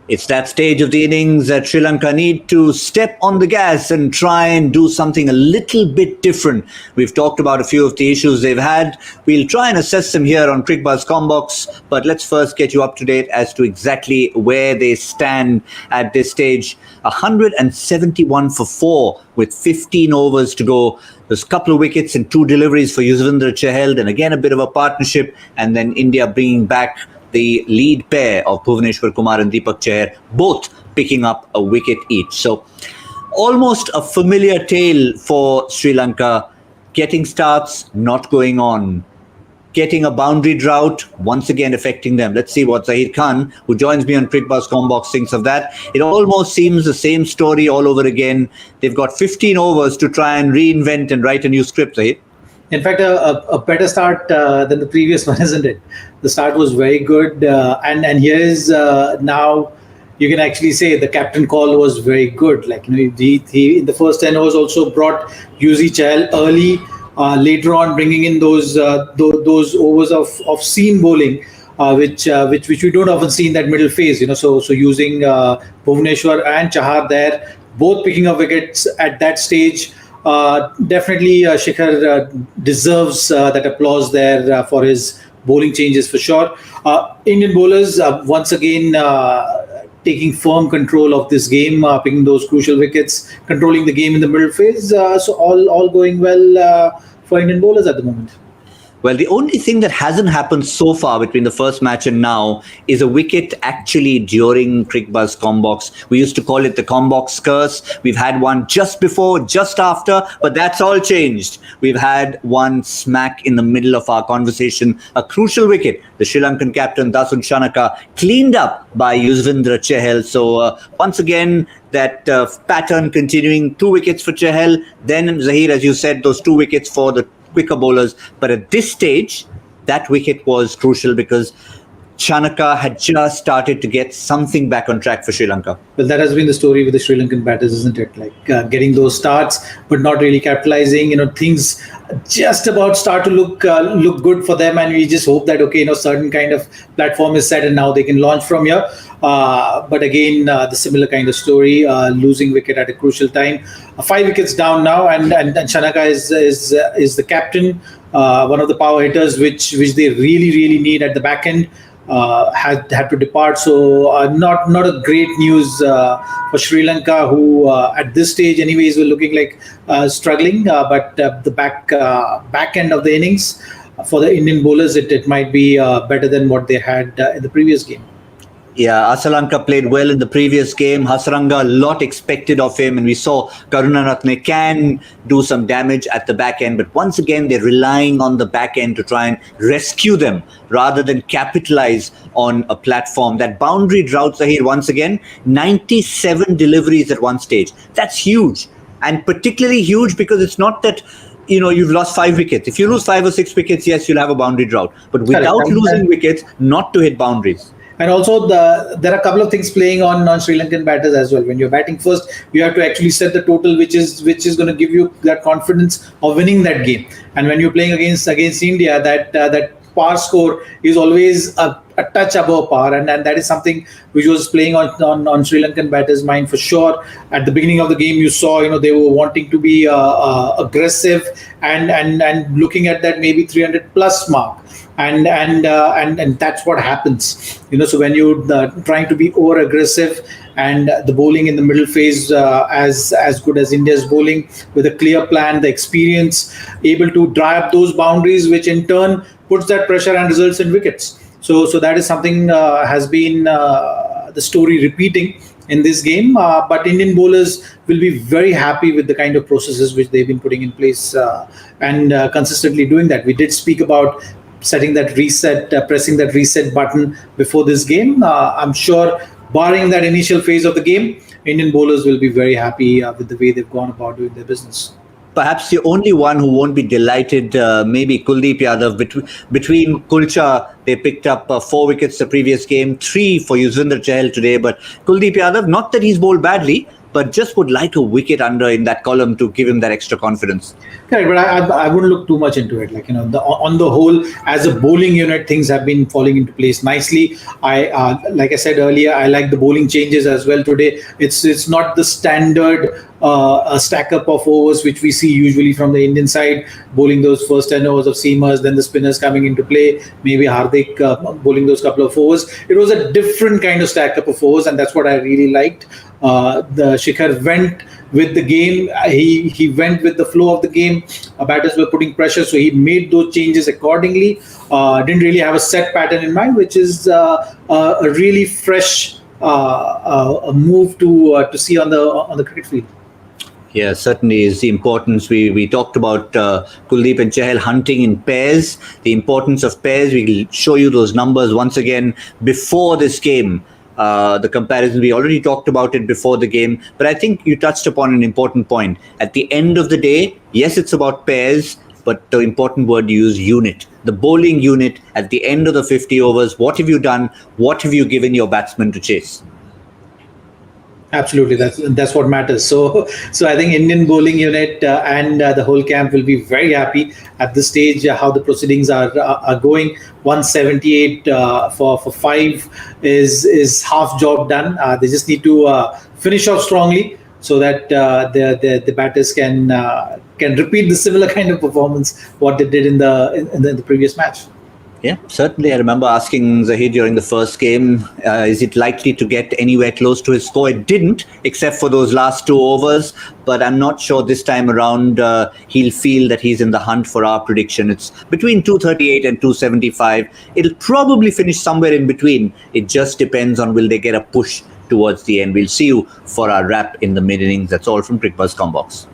It's that stage of the innings that Sri Lanka need to step on the gas and try and do something a little bit different. We've talked about a few of the issues they've had. We'll try and assess them here on Cricbuzz Comm Box, but let's first get you up to date as to exactly where they stand at this stage. 171 for 4 with 15 overs to go. There's a couple of wickets and 2 deliveries for Yuzvendra Chahal, and again a bit of a partnership, and then India bringing back the lead pair of Bhuvneshwar Kumar and Deepak Chahar, both picking up a wicket each. So almost a familiar tale for Sri Lanka. Getting starts, not going on. Getting a boundary drought, once again affecting them. Let's see what Zaheer Khan, who joins me on Cricbuzz Comm Box, thinks of that. It almost seems the same story all over again. They've got 15 overs to try and reinvent and write a new script, Zaheer. In fact, a better start than the previous one, isn't it? The start was very good. And here's now you can actually say the captain call was very good. Like, he in the first 10 overs also brought Yuzi Chahal early. Later on, bringing in those overs of seam bowling, which we don't often see in that middle phase. So using Bhuvneshwar and Chahar there, both picking up wickets at that stage. Definitely Shikhar deserves that applause there for his bowling changes for sure. Indian bowlers once again taking firm control of this game, picking those crucial wickets, controlling the game in the middle phase. So all going well for Indian bowlers at the moment. Well, the only thing that hasn't happened so far between the first match and now is a wicket actually during Cricbuzz Comm Box. We used to call it the Comm Box curse. We've had one just before, just after, but that's all changed. We've had one smack in the middle of our conversation, a crucial wicket. The Sri Lankan captain, Dasun Shanaka, cleaned up by Yuzvendra Chahal. So once again, that pattern continuing, 2 wickets for Chahal. Then, Zaheer, as you said, those 2 wickets for the quicker bowlers. But at this stage, that wicket was crucial because Chanaka had just started to get something back on track for Sri Lanka. Well, that has been the story with the Sri Lankan batters, isn't it? Like getting those starts, but not really capitalizing. Things just about start to look good for them, and we just hope that certain kind of platform is set, and now they can launch from here. But again, the similar kind of story, losing wicket at a crucial time. 5 wickets down now, and Chanaka is the captain, one of the power hitters, which they really need at the back end. Had to depart, so not a great news for Sri Lanka, who at this stage anyways were looking like struggling, but the back end of the innings for the Indian bowlers, it might be better than what they had in the previous game. Yeah, Asalanka played well in the previous game. Hasaranga, a lot expected of him, and we saw Karunaratne can do some damage at the back end. But once again, they're relying on the back end to try and rescue them rather than capitalize on a platform. That boundary drought, Zaheer, once again, 97 deliveries at one stage. That's huge, and particularly huge because it's not that you've lost 5 wickets. If you lose 5 or 6 wickets, yes, you'll have a boundary drought. But without losing wickets, not to hit boundaries. And also, there are a couple of things playing on Sri Lankan batters as well. When you're batting first, you have to actually set the total, which is going to give you that confidence of winning that game. And when you're playing against India, that par score is always a touch above par, and that is something which was playing on Sri Lankan batters' mind for sure. At the beginning of the game, you saw they were wanting to be aggressive and looking at that maybe 300 plus mark. And that's what happens, So when you're trying to be over aggressive, and the bowling in the middle phase as good as India's bowling, with a clear plan, the experience, able to dry up those boundaries, which in turn puts that pressure and results in wickets. So that is something has been the story repeating in this game. But Indian bowlers will be very happy with the kind of processes which they've been putting in place and consistently doing that. We did speak about setting that reset, pressing that reset button before this game. I'm sure, barring that initial phase of the game, Indian bowlers will be very happy with the way they've gone about doing their business. Perhaps the only one who won't be delighted, maybe Kuldeep Yadav. Between Kulcha, they picked up 4 wickets the previous game, 3 for Yuzvendra Chahal today. But Kuldeep Yadav, not that he's bowled badly, but just would like a wicket under in that column to give him that extra confidence. Correct, but I wouldn't look too much into it. Like, on the whole, as a bowling unit, things have been falling into place nicely. Like I said earlier, I like the bowling changes as well today. It's not the standard a stack up of overs which we see usually from the Indian side, bowling those first 10 overs of seamers, then the spinners coming into play, maybe Hardik bowling those couple of overs. It was a different kind of stack up of overs, and that's what I really liked. The Shikhar went with the game. He went with the flow of the game. Batters were putting pressure, so he made those changes accordingly. Didn't really have a set pattern in mind, which is a really fresh a move to see on the cricket field. Yeah, certainly is the importance. We talked about Kuldeep and Chahal hunting in pairs, the importance of pairs. We'll show you those numbers once again before this game. The comparison, we already talked about it before the game, but I think you touched upon an important point. At the end of the day, yes, it's about pairs, but the important word you use, unit. The bowling unit at the end of the 50 overs, what have you done? What have you given your batsmen to chase? Absolutely, that's what matters. So I think Indian bowling unit and the whole camp will be very happy at this stage how the proceedings are going. 178 for 5 is half job done. They just need to finish off strongly so that the batters can repeat the similar kind of performance what they did in the previous match. Yeah, certainly. I remember asking Zaheer during the first game, is it likely to get anywhere close to his score? It didn't, except for those last 2 overs. But I'm not sure this time around he'll feel that he's in the hunt for our prediction. It's between 238 and 275. It'll probably finish somewhere in between. It just depends on will they get a push towards the end. We'll see you for our wrap in the mid innings. That's all from Cricbuzz Comm Box.